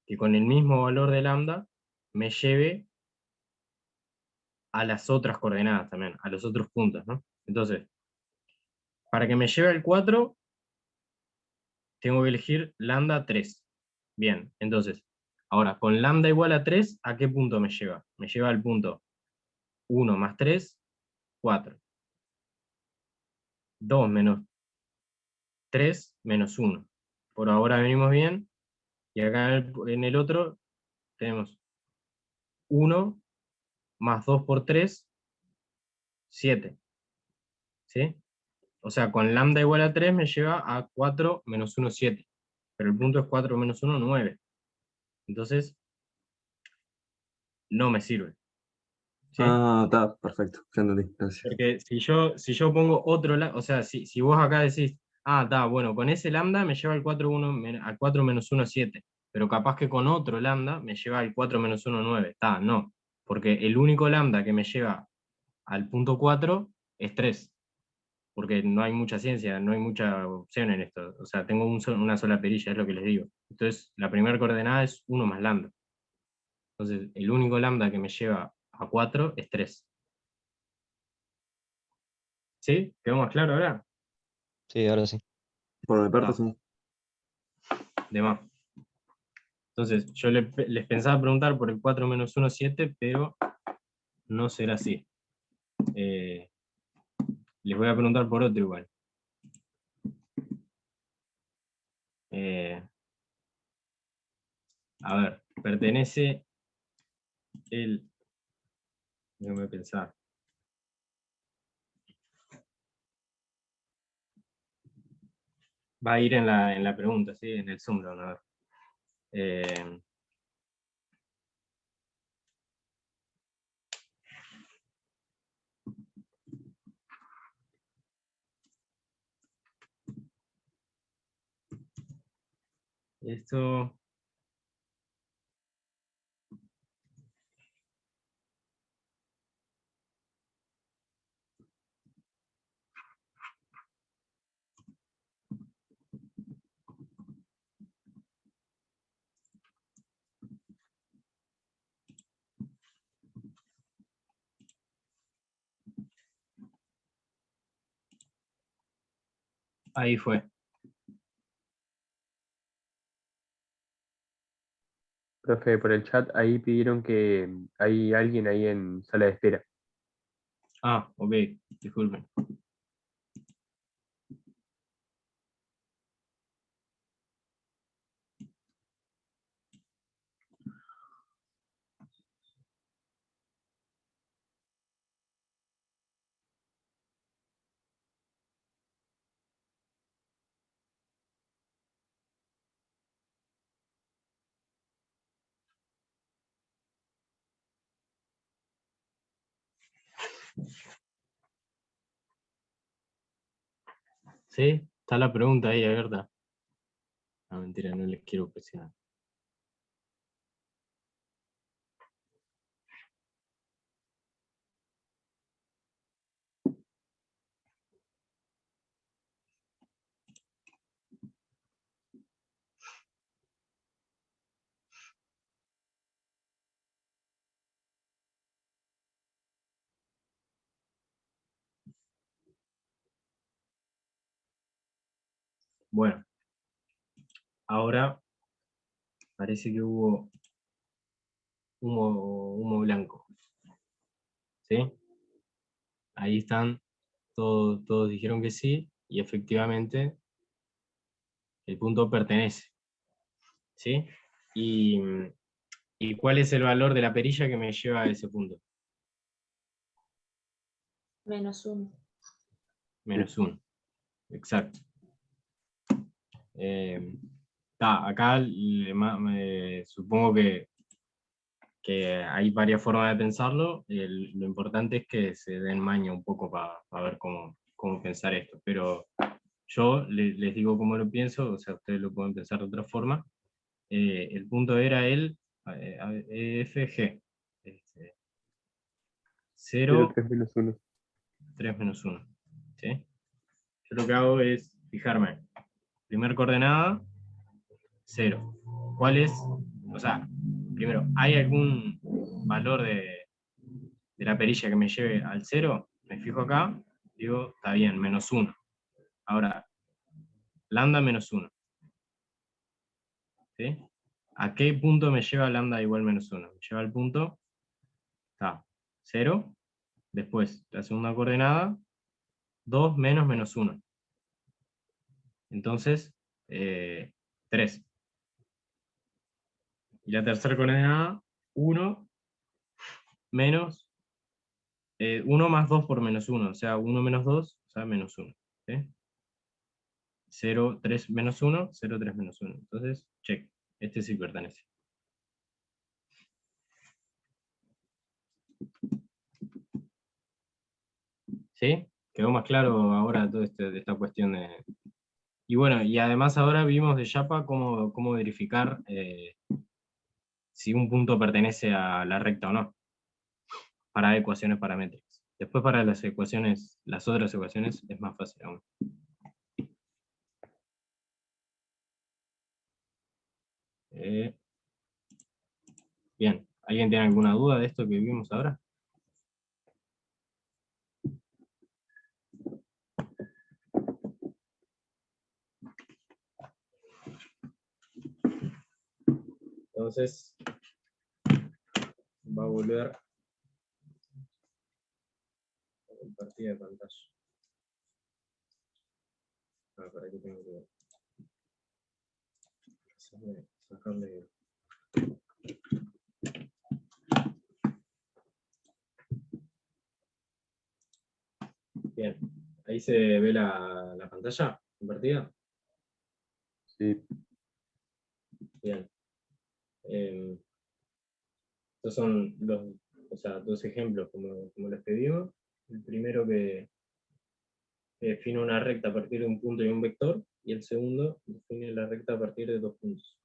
que con el mismo valor de lambda me lleve a las otras coordenadas también, a los otros puntos, ¿no? Entonces, para que me lleve al 4, tengo que elegir lambda 3. Bien, entonces, ahora, con lambda igual a 3, ¿a qué punto me lleva? Me lleva al punto 1 más 3, 4. 2 menos 3 menos 1. Por ahora venimos bien, y acá en el otro tenemos 1 más 2 por 3, 7. ¿Sí? O sea, con lambda igual a 3 me lleva a 4 menos 1, 7. Pero el punto es 4 menos 1, 9. Entonces, no me sirve. ¿Sí? Ah, está, perfecto. Ya entendí, gracias. Porque si yo pongo otro lambda, o sea, si vos acá decís, está, bueno, con ese lambda me lleva al 4, 1, al 4 menos 1, 7, pero capaz que con otro lambda me lleva al 4 menos 1, 9. Está, no, porque el único lambda que me lleva al punto 4 es 3, porque no hay mucha ciencia, no hay mucha opción en esto. O sea, tengo una sola perilla, es lo que les digo. Entonces, la primera coordenada es 1 más lambda. Entonces, el único lambda que me lleva a 4 es 3. ¿Sí? ¿Quedó más claro ahora? Sí, ahora sí. Por mi parte, Ah. sí. De más. Entonces, yo les pensaba preguntar por el 4 menos 1, 7, pero no será así. Les voy a preguntar por otro igual. A ver, pertenece el... Déjame pensar. Va a ir en la pregunta, ¿sí? En el Zoom, a ver. Esto... Ahí fue. Profe, por el chat ahí pidieron que hay alguien ahí en sala de espera. Ah, ok, disculpen. ¿Sí? Está la pregunta ahí abierta. No, mentira, no les quiero presionar. Bueno, ahora parece que hubo humo blanco. ¿Sí? Ahí están, todos dijeron que sí, y efectivamente el punto pertenece. ¿Sí? Y, ¿Y cuál es el valor de la perilla que me lleva a ese punto? -1. -1. Exacto. Acá supongo que hay varias formas de pensarlo. Lo importante es que se den maña un poco para ver cómo pensar esto. Pero yo les digo cómo lo pienso, o sea, ustedes lo pueden pensar de otra forma. El punto era el FG. 0, 03 menos 1. 3 menos 1. ¿Sí? Yo lo que hago es fijarme. Primer coordenada, 0. ¿Cuál es? O sea, primero, ¿hay algún valor de la perilla que me lleve al 0? Me fijo acá, digo, está bien, -1. Ahora, lambda -1. ¿Sí? ¿A qué punto me lleva lambda igual -1? Me lleva al punto, está, 0. Después, la segunda coordenada, 2 menos -1. Entonces, 3. Y la tercera coordenada, 1 menos 1 más 2 por -1, o sea, 1 menos 2, o sea, -1. ¿Sí? 0, 3 menos 1, 0, 3 menos 1. Entonces, check. Este sí pertenece. ¿Sí? Quedó más claro ahora toda esta cuestión de... Y bueno, y además ahora vimos de Yapa cómo verificar si un punto pertenece a la recta o no, para ecuaciones paramétricas. Después para las otras ecuaciones es más fácil aún. Bien, ¿alguien tiene alguna duda de esto que vimos ahora? Entonces, va a volver a compartir de pantalla. Para que tengo que sacarle. Bien, ahí se ve la pantalla compartida. Sí. Bien. Estos son dos ejemplos como les pedimos. El primero que define una recta a partir de un punto y un vector, y el segundo define la recta a partir de dos puntos.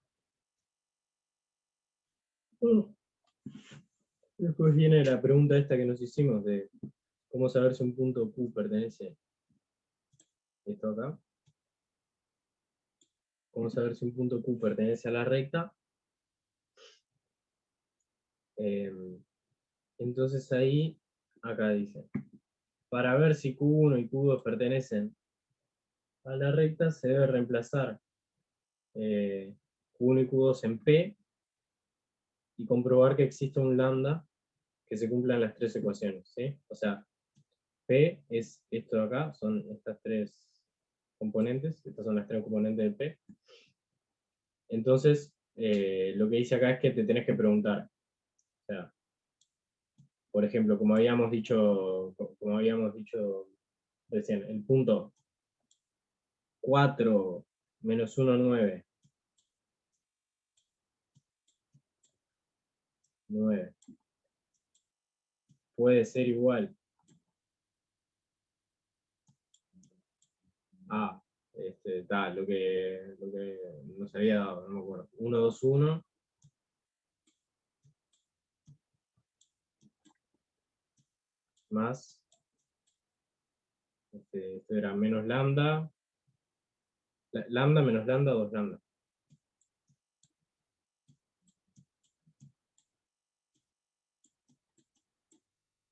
Después viene la pregunta esta que nos hicimos de cómo saber si un punto Q pertenece a esto acá. Cómo saber si un punto Q pertenece a la recta. Entonces ahí, acá dice, para ver si Q1 y Q2 pertenecen a la recta, se debe reemplazar Q1 y Q2 en P y comprobar que existe un lambda que se cumplan las tres ecuaciones, ¿sí? O sea, P es esto de acá, son estas tres componentes, estas son las tres componentes de P. Entonces, lo que dice acá es que te tenés que preguntar, o sea, por ejemplo, como habíamos dicho recién, el punto 4 menos 1, 9. 9. Puede ser igual a lo que nos había dado, no me acuerdo. 1, 2, 1. Más, esto era menos lambda. Lambda menos lambda, 2 lambda.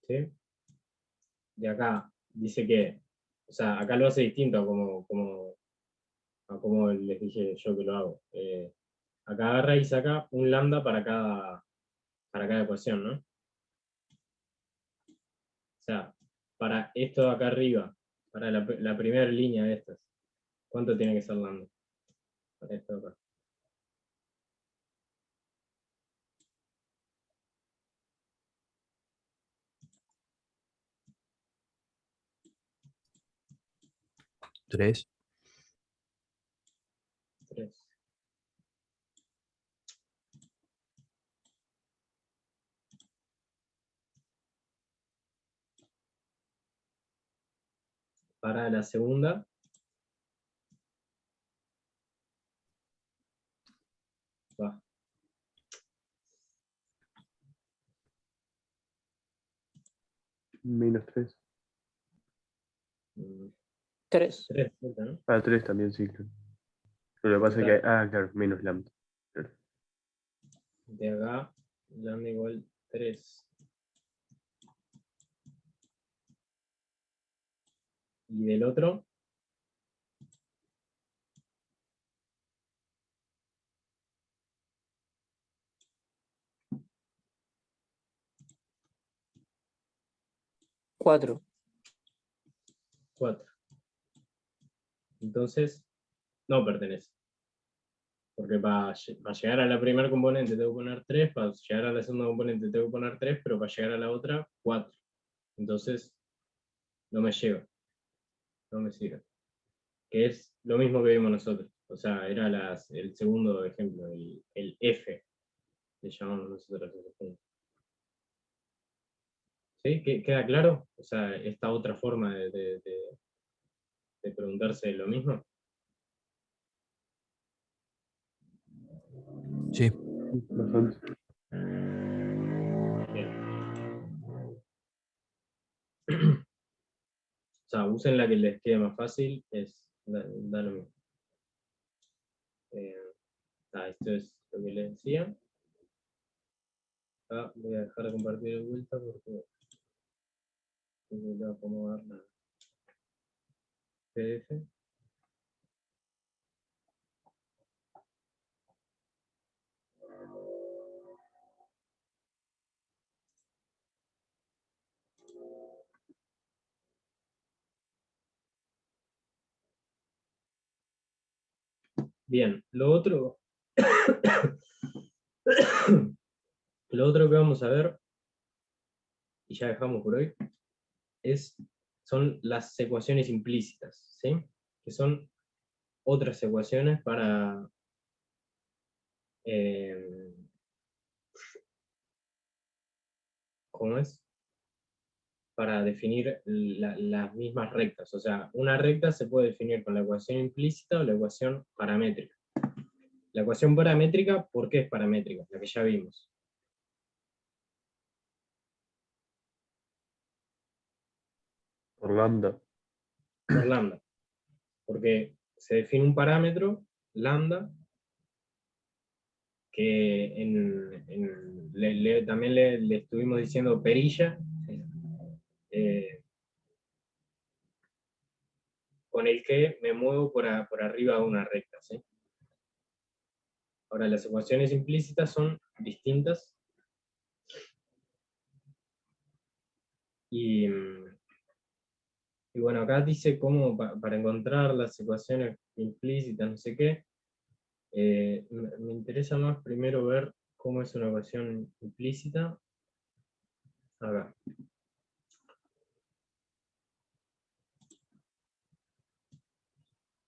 ¿Sí? Y acá dice que, o sea, acá lo hace distinto a como les dije yo que lo hago. Acá agarra y saca un lambda para cada ecuación, ¿no? O sea, para esto de acá arriba, para la primera línea de estas, ¿cuánto tiene que ser lambda? Para esto de acá. ¿3? 3. Para la segunda, va. Menos 3. 3. 3, ¿no? Ah, 3 también, sí, claro. Pero lo que pasa es que claro, menos lambda. Claro. De acá, lambda igual 3. Y del otro, Cuatro. 4. Entonces, no pertenece. Porque para llegar a la primera componente tengo que poner 3, para llegar a la segunda componente tengo que poner 3, pero para llegar a la otra, 4. Entonces, no me lleva. No me sirve. Que es lo mismo que vimos nosotros. O sea, era el segundo ejemplo, el F, le llamamos nosotros ese punto. ¿Sí? ¿Queda claro? O sea, esta otra forma de preguntarse lo mismo. Sí. Bastante. Bien. O sea, usen la que les quede más fácil, da lo mismo. Esto es lo que les decía. Voy a dejar de compartir de vuelta porque tengo que acomodar la PDF. Bien, lo otro que vamos a ver, y ya dejamos por hoy, son las ecuaciones implícitas, ¿sí? Que son otras ecuaciones para ¿cómo es? Para definir las mismas rectas. O sea, una recta se puede definir con la ecuación implícita o la ecuación paramétrica. La ecuación paramétrica, ¿por qué es paramétrica? La que ya vimos. Por lambda. Por lambda. Porque se define un parámetro, lambda, que también le estuvimos diciendo perilla, con el que me muevo por arriba de una recta, ¿sí? Ahora, las ecuaciones implícitas son distintas, y bueno, acá dice cómo para encontrar las ecuaciones implícitas, no sé qué, me interesa más primero ver cómo es una ecuación implícita. Acá.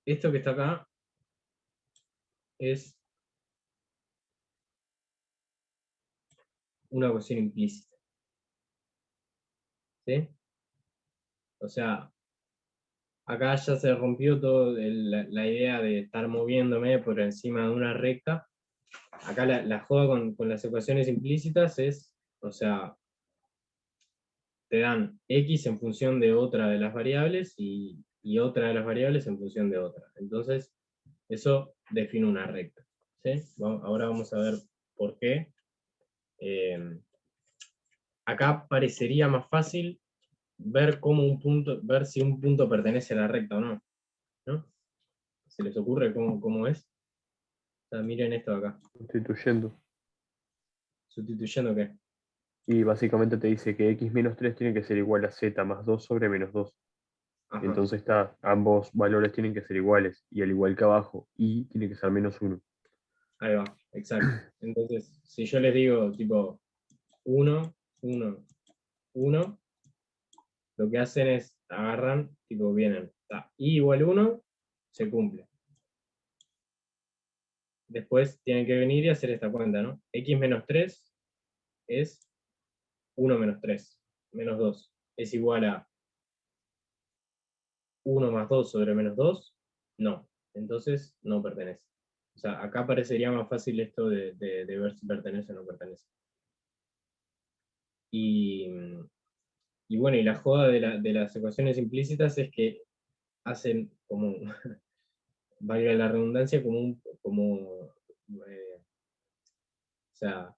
Esto que está acá es una ecuación implícita. ¿Sí? O sea, acá ya se rompió toda la idea de estar moviéndome por encima de una recta. Acá la joda con las ecuaciones implícitas es, o sea, te dan x en función de otra de las variables y otra de las variables en función de otra. Entonces, eso define una recta. ¿Sí? Ahora vamos a ver por qué. Acá parecería más fácil ver ver si un punto pertenece a la recta o no. ¿No? ¿Se les ocurre cómo es? O sea, miren esto de acá. Sustituyendo. ¿Sustituyendo qué? Y básicamente te dice que x menos 3 tiene que ser igual a z más 2 sobre menos 2. Ajá. Entonces ambos valores tienen que ser iguales. Y al igual que abajo, y tiene que ser menos 1. Ahí va, exacto. Entonces, si yo les digo tipo 1, 1, 1, lo que hacen es agarran, tipo vienen, y igual 1, se cumple. Después tienen que venir y hacer esta cuenta, ¿no? X menos 3 es 1 menos 3, menos 2. Es igual a 1 más 2 sobre menos 2, no. Entonces no pertenece. O sea, acá parecería más fácil esto de ver si pertenece o no pertenece. Y bueno, y la joda de las ecuaciones implícitas es que hacen como, valga la redundancia, o sea,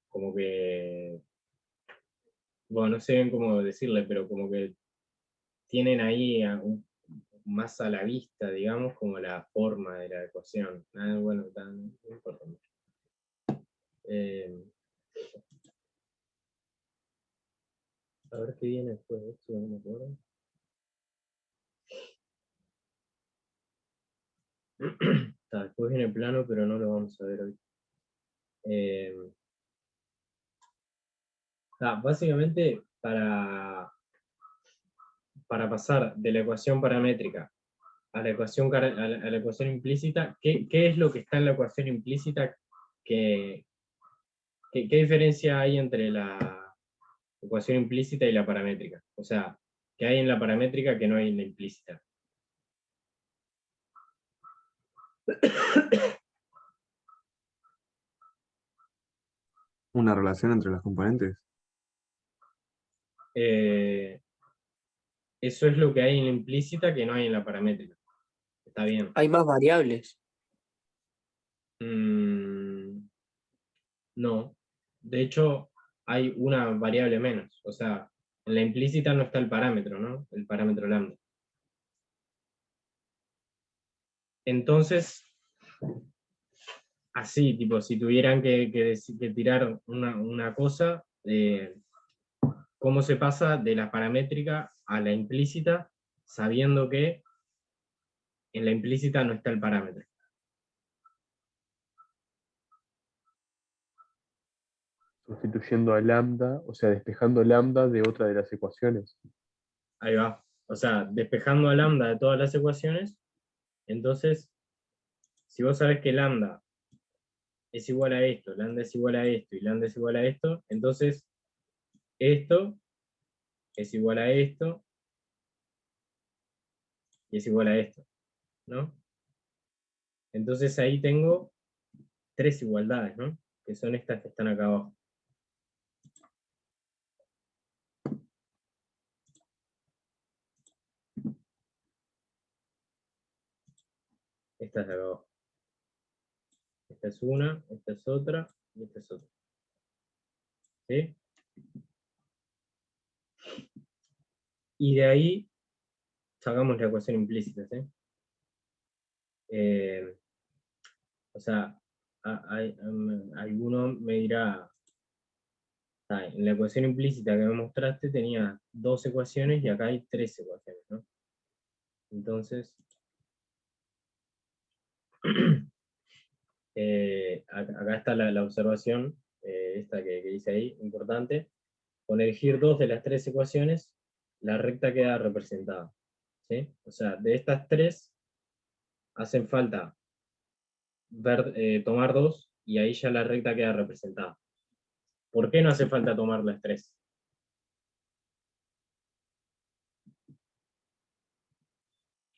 como que, bueno, no sé bien cómo decirle, pero como que tienen ahí más a la vista, digamos, como la forma de la ecuación. Bueno, no importa mucho. A ver qué viene después de esto, no me acuerdo. Después viene el plano, pero no lo vamos a ver hoy. Básicamente, para pasar de la ecuación paramétrica a la ecuación implícita, ¿qué es lo que está en la ecuación implícita? ¿Qué diferencia hay entre la ecuación implícita y la paramétrica? O sea, ¿qué hay en la paramétrica que no hay en la implícita? Una relación entre las componentes. Eso es lo que hay en la implícita que no hay en la paramétrica. Está bien. Hay más variables. No. De hecho, hay una variable menos. O sea, en la implícita no está el parámetro, ¿no? El parámetro lambda. Entonces, así, tipo, si tuvieran que tirar una cosa, ¿cómo se pasa de la paramétrica a la implícita sabiendo que en la implícita no está el parámetro? sustituyendo a lambda, o sea, despejando lambda de otra de las ecuaciones. Ahí va. O sea, despejando a lambda de todas las ecuaciones, entonces, si vos sabés que lambda es igual a esto, lambda es igual a esto, y lambda es igual a esto, entonces esto es igual a esto, y es igual a esto, ¿no? Entonces ahí tengo 3 igualdades, ¿no? Que son estas que están acá abajo. Esta es de acá abajo. Esta es una, esta es otra, y esta es otra. ¿Sí? Y de ahí sacamos la ecuación implícita, ¿sí? O sea, alguno me dirá, en la ecuación implícita que me mostraste tenía 2 ecuaciones y acá hay 3 ecuaciones, ¿no? Entonces, acá está la observación, esta que hice ahí, importante. Con elegir 2 de las 3 ecuaciones, la recta queda representada, ¿sí? O sea, de estas 3, hacen falta tomar 2 y ahí ya la recta queda representada. ¿Por qué no hace falta tomar las 3?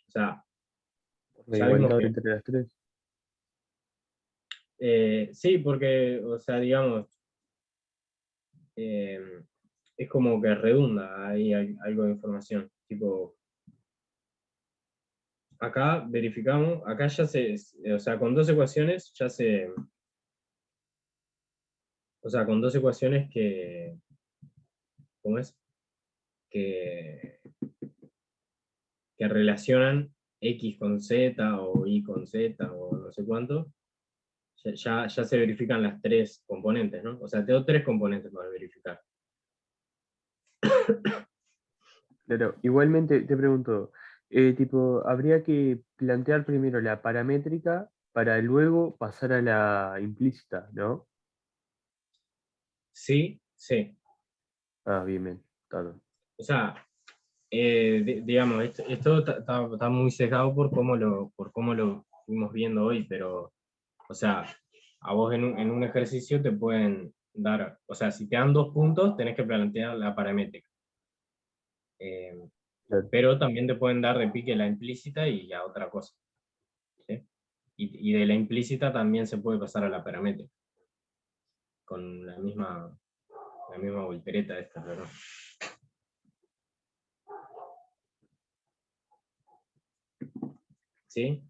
O sea, La ya vimos igualdad que entre las tres. sí, porque, o sea, digamos, es como que redunda, ahí hay algo de información. Tipo, acá verificamos, acá ya o sea, con 2 ecuaciones ya o sea, con 2 ecuaciones ¿cómo es? Que relacionan X con Z o Y con Z o no sé cuánto, ya se verifican las 3 componentes, ¿no? O sea, tengo 3 componentes para verificar. Claro, igualmente te pregunto, tipo, habría que plantear primero la paramétrica para luego pasar a la implícita, ¿no? Sí, sí. Ah, bien, bien, claro. O sea, digamos, esto está muy sesgado por cómo lo fuimos viendo hoy, pero, o sea, a vos en un ejercicio te pueden dar, o sea, si te dan 2 puntos, tenés que plantear la paramétrica. Claro. Pero también te pueden dar de pique la implícita y ya otra cosa, ¿sí? Y de la implícita también se puede pasar a la paramétrica, con la misma voltereta esta, ¿verdad? ¿Sí?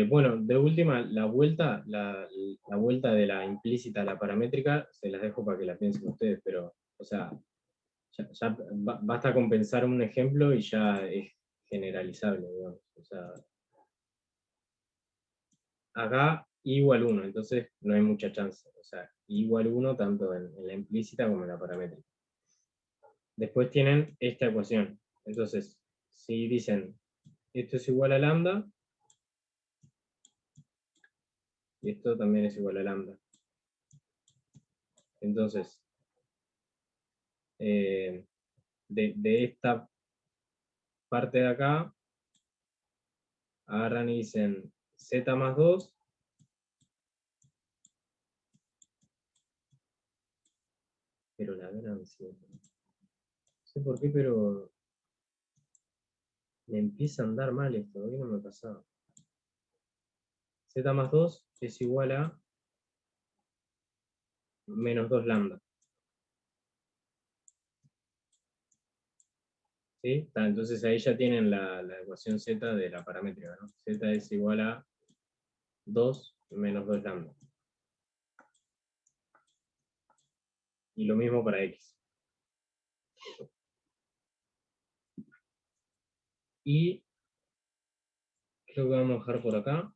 Bueno, de última, la vuelta de la implícita a la paramétrica, se las dejo para que la piensen ustedes, pero, o sea, ya basta con pensar un ejemplo y ya es generalizable, digamos. O sea, acá igual 1, entonces no hay mucha chance. O sea, igual 1 tanto en la implícita como en la paramétrica. Después tienen esta ecuación. Entonces, si dicen, esto es igual a lambda, y esto también es igual a lambda. Entonces, de esta parte de acá, agarran y dicen z más 2, pero la gran 7. No sé por qué, pero me empieza a andar mal esto, hoy no me pasaba. Z más 2 es igual a menos 2 lambda. ¿Sí? Entonces ahí ya tienen la ecuación z de la paramétrica, ¿no? Z es igual a 2 menos 2 lambda. Y lo mismo para x. Y creo que vamos a dejar por acá.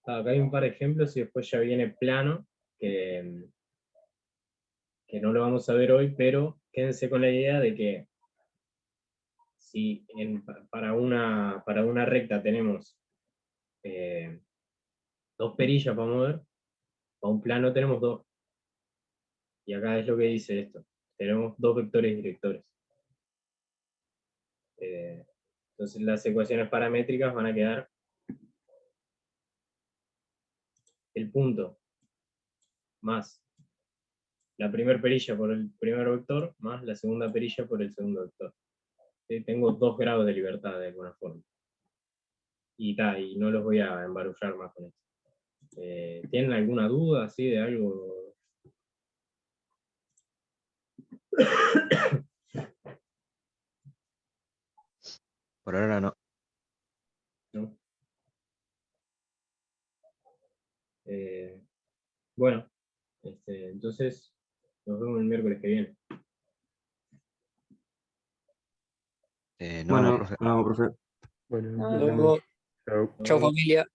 Acá hay un par de ejemplos y después ya viene plano, que no lo vamos a ver hoy, pero quédense con la idea de que si para una recta tenemos 2 perillas para mover, para un plano tenemos 2. Y acá es lo que dice esto. Tenemos 2 vectores directores. Entonces las ecuaciones paramétricas van a quedar el punto más la primera perilla por el primer vector más la segunda perilla por el segundo vector. Tengo 2 grados de libertad de alguna forma. Y no los voy a embarullar más con esto. ¿Tienen alguna duda así de algo? Por ahora no. ¿No? Bueno, entonces nos vemos el miércoles que viene. No, Bueno, profe. nos vemos, profe. Bueno, Nos nos vemos. vemos. Chau. Chau familia.